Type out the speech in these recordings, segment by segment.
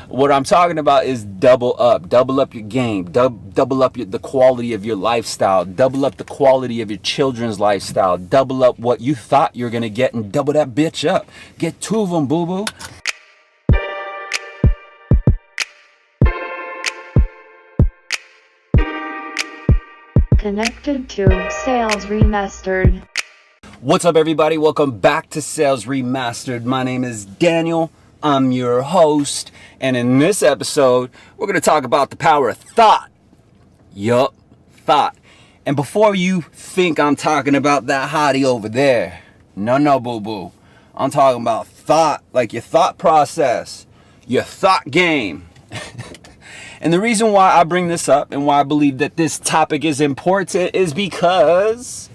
What I'm talking about is double up your game, double up the quality of your lifestyle, double up the quality of your children's lifestyle, double up what you thought you're gonna get and double that bitch up. Get two of them, boo-boo. Connected to Sales Remastered. What's up, everybody? Welcome back to Sales Remastered. My name is Daniel. I'm your host. And in this episode, we're going to talk about the power of thought. Yup, thought. And before you think I'm talking about that hottie over there, no, boo-boo. I'm talking about thought, like your thought process, your thought game. And the reason why I bring this up and why I believe that this topic is important is because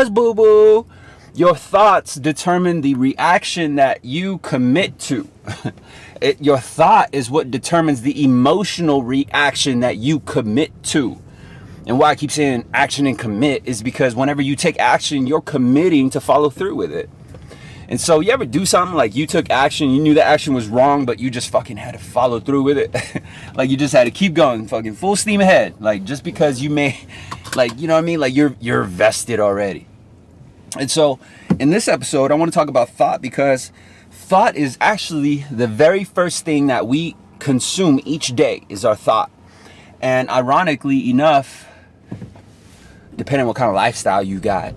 boo-boo, your thoughts determine the reaction that you commit to. Your thought is what determines the emotional reaction that you commit to. And why I keep saying action and commit is because whenever you take action, you're committing to follow through with it. And so you ever do something like you took action, you knew the action was wrong, but you just fucking had to follow through with it. Like you just had to keep going, fucking full steam ahead. Like just because you may, like, you know what I mean? Like you're vested already. And so in this episode, I want to talk about thought because thought is actually the very first thing that we consume each day is our thought. And ironically enough, depending on what kind of lifestyle you got,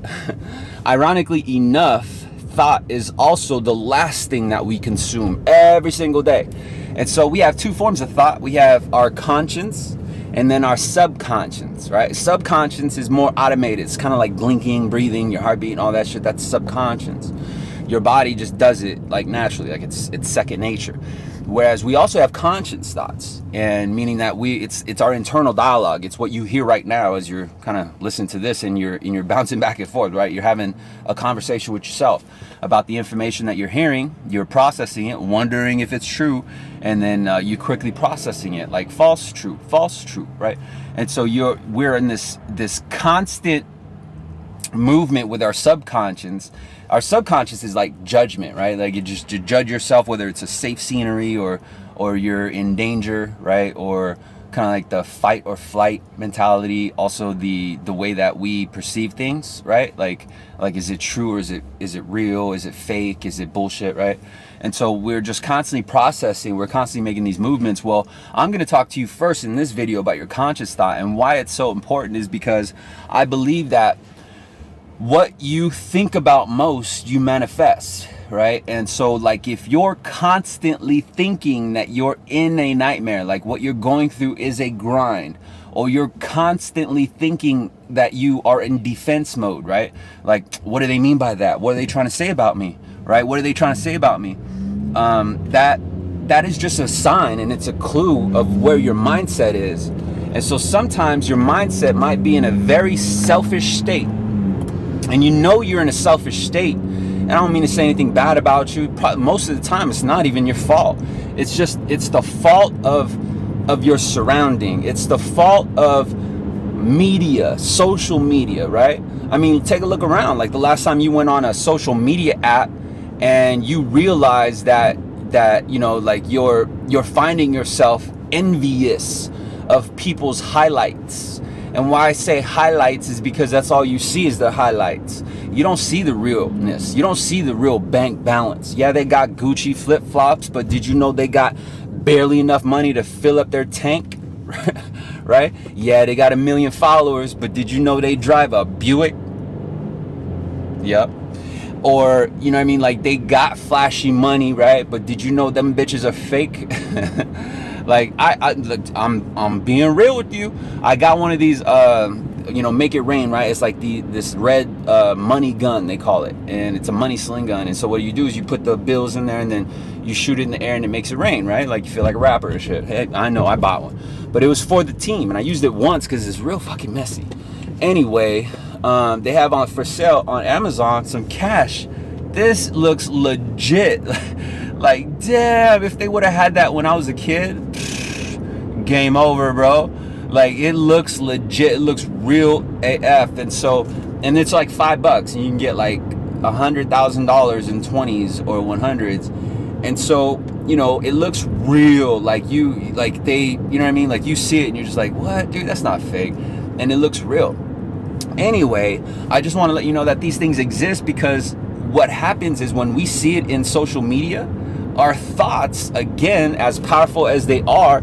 ironically enough, thought is also the last thing that we consume every single day. And so we have two forms of thought. We have our conscience and then our subconscious, right? Subconscious is more automated. It's kind of like blinking, breathing, your heartbeat and all that shit. That's subconscious. Your body just does it like naturally, like it's second nature. Whereas we also have conscious thoughts, and meaning that it's our internal dialogue. It's what you hear right now as you're kind of listening to this and you're bouncing back and forth, right? You're having a conversation with yourself about the information that you're hearing. You're processing it, wondering if it's true, and then you quickly processing it like false, true, right? And so we're in this constant movement with our subconscious. Our subconscious is like judgment, right? Like you just to judge yourself, whether it's a safe scenery or you're in danger, right? Or kind of like the fight or flight mentality. Also the way that we perceive things, right? Like is it true or is it real? Is it fake? Is it bullshit, right? And so we're just constantly processing. We're constantly making these movements. Well, I'm going to talk to you first in this video about your conscious thought, and why it's so important is because I believe that what you think about most, you manifest, right? And so like if you're constantly thinking that you're in a nightmare, like what you're going through is a grind, or you're constantly thinking that you are in defense mode, right? Like, what do they mean by that? What are they trying to say about me, right? What are they trying to say about me? That is just a sign, and it's a clue of where your mindset is. And so sometimes your mindset might be in a very selfish state. And you know you're in a selfish state. And I don't mean to say anything bad about you. Most of the time, it's not even your fault. It's the fault of your surrounding. It's the fault of media, social media, right? I mean, take a look around. Like the last time you went on a social media app and you realize that you know, like you're finding yourself envious of people's highlights. And why I say highlights is because that's all you see is the highlights. You don't see the realness. You don't see the real bank balance. Yeah, they got Gucci flip-flops, but did you know they got barely enough money to fill up their tank? Right? Yeah, they got 1 million followers, but did you know they drive a Buick? Yep. Or, you know what I mean? Like they got flashy money, right? But did you know them bitches are fake? Like I'm being real with you. I got one of these, you know, make it rain, right? It's like this red money gun, they call it, and it's a money sling gun. And so what you do is you put the bills in there and then you shoot it in the air and it makes it rain, right? Like you feel like a rapper and shit. Hey, I know, I bought one, but it was for the team, and I used it once because it's real fucking messy. Anyway, they have on for sale on Amazon some cash. This looks legit. Like, damn, if they would have had that when I was a kid, game over, bro. Like, it looks legit. It looks real AF. And it's like $5, and you can get like $100,000 in 20s or 100s. And so you know, it looks real. Like you know what I mean? Like you see it and you're just like, what, dude, that's not fake. And it looks real. Anyway, I just want to let you know that these things exist, because what happens is when we see it in social media, our thoughts, again, as powerful as they are,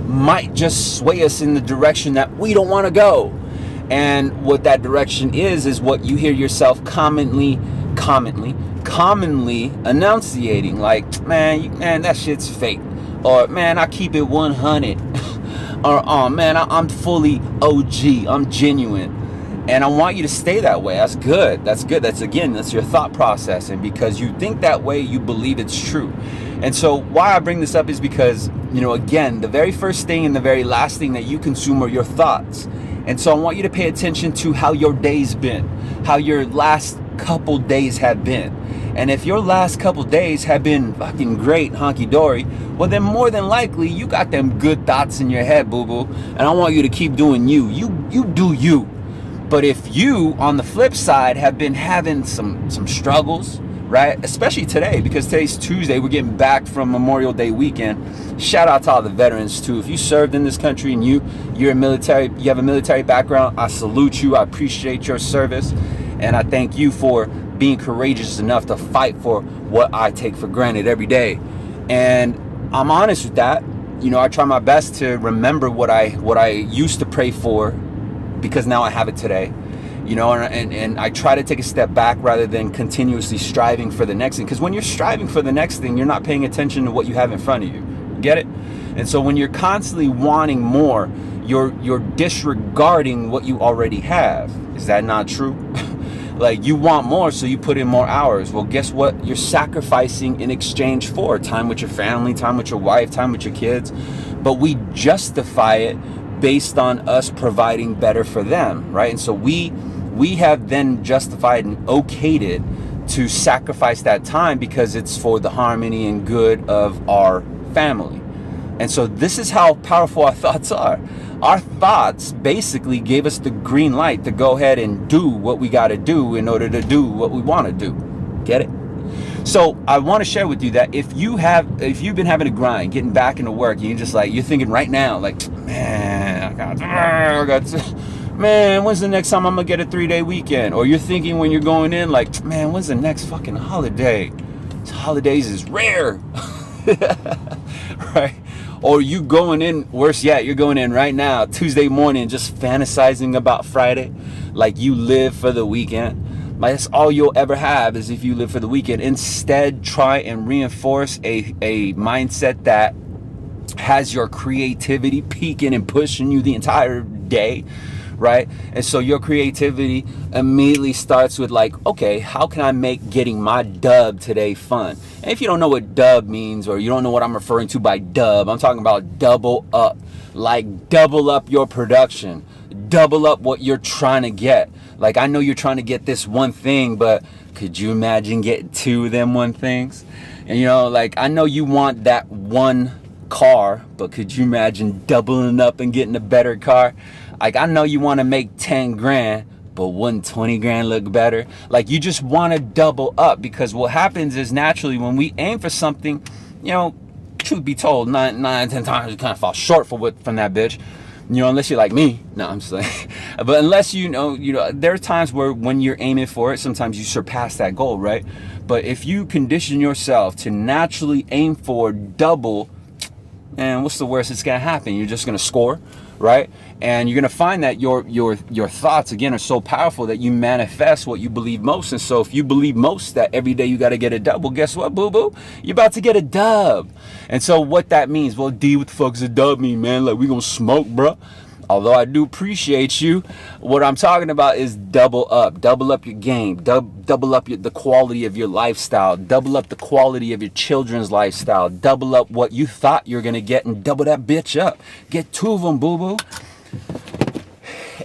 might just sway us in the direction that we don't want to go. And what that direction is what you hear yourself commonly enunciating, like, man, that shit's fake, or man, I keep it 100, or oh man, I'm fully OG, I'm genuine. And I want you to stay that way. That's good. That's your thought process. And because you think that way, you believe it's true. And so why I bring this up is because, you know, again, the very first thing and the very last thing that you consume are your thoughts. And so I want you to pay attention to how your day's been, how your last couple days have been. And if your last couple days have been fucking great, honky-dory, well, then more than likely you got them good thoughts in your head, boo-boo. And I want you to keep doing you. You do you. But if you, on the flip side, have been having some struggles, right? Especially today, because today's Tuesday, we're getting back from Memorial Day weekend. Shout out to all the veterans too. If you served in this country and you're military, you have a military background, I salute you. I appreciate your service, and I thank you for being courageous enough to fight for what I take for granted every day. And I'm honest with that. You know, I try my best to remember what I used to pray for, because now I have it today, you know, and I try to take a step back rather than continuously striving for the next thing. Because when you're striving for the next thing, you're not paying attention to what you have in front of you. Get it? And so when you're constantly wanting more, you're disregarding what you already have. Is that not true? Like, you want more, so you put in more hours. Well, guess what? You're sacrificing in exchange for time with your family, time with your wife, time with your kids. But we justify it based on us providing better for them, right? And so we have then justified and okayed it to sacrifice that time because it's for the harmony and good of our family. And so this is how powerful our thoughts are. Our thoughts basically gave us the green light to go ahead and do what we got to do in order to do what we want to do. Get it? So I want to share with you that if you've been having a grind, getting back into work, and you're thinking right now, like, man, man, when's the next time I'm gonna get a 3-day weekend? Or you're thinking when you're going in, like, man, when's the next fucking holiday? These holidays is rare, right? Or you going in, worse yet, you're going in right now, Tuesday morning, just fantasizing about Friday, like you live for the weekend. Like, that's all you'll ever have is if you live for the weekend. Instead, try and reinforce a mindset that has your creativity peaking and pushing you the entire day, right? And so your creativity immediately starts with, like, okay, how can I make getting my dub today fun? And if you don't know what dub means, or you don't know what I'm referring to by dub, I'm talking about double up. Like, double up your production, double up what you're trying to get. Like, I know you're trying to get this one thing, but could you imagine getting 2 of them one things? And, you know, like, I know you want that one car, but could you imagine doubling up and getting a better car? Like, I know you want to make 10 grand, but wouldn't 20 grand look better? Like, you just want to double up, because what happens is naturally when we aim for something, you know, truth be told, 9, 10 times you kind of fall short from that bitch. You know, unless you're like me. No, I'm just like, but unless you know, there are times where when you're aiming for it, sometimes you surpass that goal, right? But if you condition yourself to naturally aim for double, and what's the worst that's gonna happen? You're just gonna score, right? And you're gonna find that your thoughts, again, are so powerful that you manifest what you believe most. And so if you believe most that every day you got to get a dub, well, guess what, boo-boo? You're about to get a dub. And so what that means, well, D, what the fuck does a dub mean, man? Like, we gonna smoke, bro. Although I do appreciate you, what I'm talking about is double up your game, double up the quality of your lifestyle, double up the quality of your children's lifestyle, double up what you thought you're gonna get, and double that bitch up. Get 2 of them, boo-boo.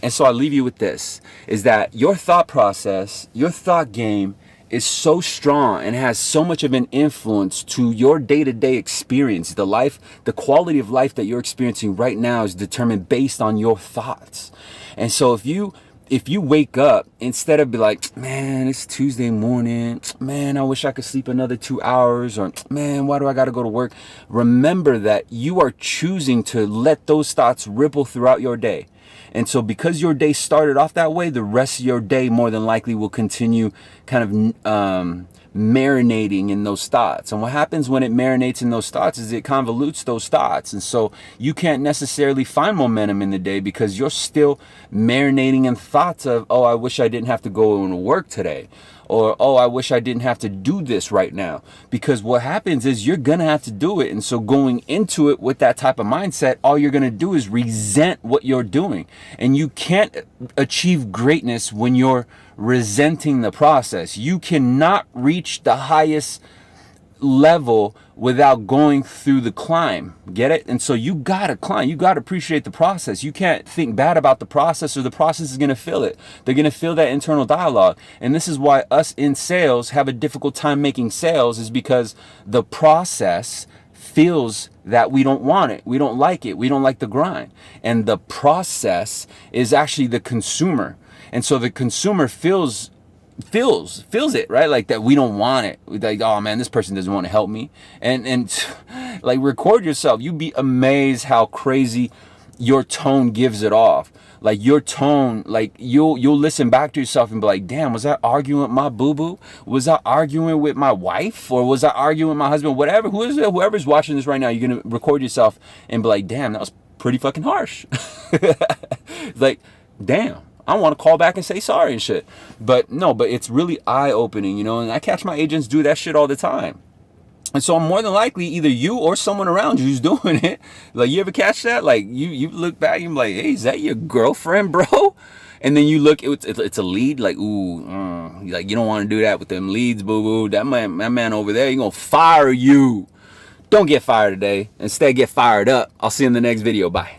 And so I leave you with this, is that your thought process, your thought game is so strong and has so much of an influence to your day-to-day experience. The quality of life that you're experiencing right now is determined based on your thoughts. And so if you if you wake up, instead of be like, man, it's Tuesday morning, man, I wish I could sleep another 2 hours, or man, why do I got to go to work? Remember that you are choosing to let those thoughts ripple throughout your day. And so because your day started off that way, the rest of your day more than likely will continue kind of marinating in those thoughts. And what happens when it marinates in those thoughts is it convolutes those thoughts. And so you can't necessarily find momentum in the day because you're still marinating in thoughts of, oh, I wish I didn't have to go to work today. Or, oh, I wish I didn't have to do this right now. Because what happens is you're going to have to do it. And so going into it with that type of mindset, all you're going to do is resent what you're doing. And you can't achieve greatness when you're resenting the process. You cannot reach the highest level without going through the climb. Get it? And so you gotta climb. You gotta appreciate the process. You can't think bad about the process, or the process is gonna feel it. They're gonna feel that internal dialogue. And this is why us in sales have a difficult time making sales, is because the process feels that we don't want it. We don't like it. We don't like the grind. And the process is actually the consumer. And so the consumer feels it, right? Like that we don't want it. Like, oh man, this person doesn't want to help me. And like, record yourself. You'd be amazed how crazy your tone gives it off. Like your tone, like you'll listen back to yourself and be like, damn, was I arguing with my boo-boo? Was I arguing with my wife? Or was I arguing with my husband? Whatever, whoever's watching this right now, you're going to record yourself and be like, damn, that was pretty fucking harsh. Like, damn. I want to call back and say sorry and shit. But no, but it's really eye-opening, you know, and I catch my agents do that shit all the time. And so I'm more than likely either you or someone around you who's doing it. Like, you ever catch that? Like, you look back and you're like, hey, is that your girlfriend, bro? And then you look, it's a lead, like, ooh, like, you don't want to do that with them leads, boo-boo. That man over there, he's going to fire you. Don't get fired today. Instead, get fired up. I'll see you in the next video. Bye.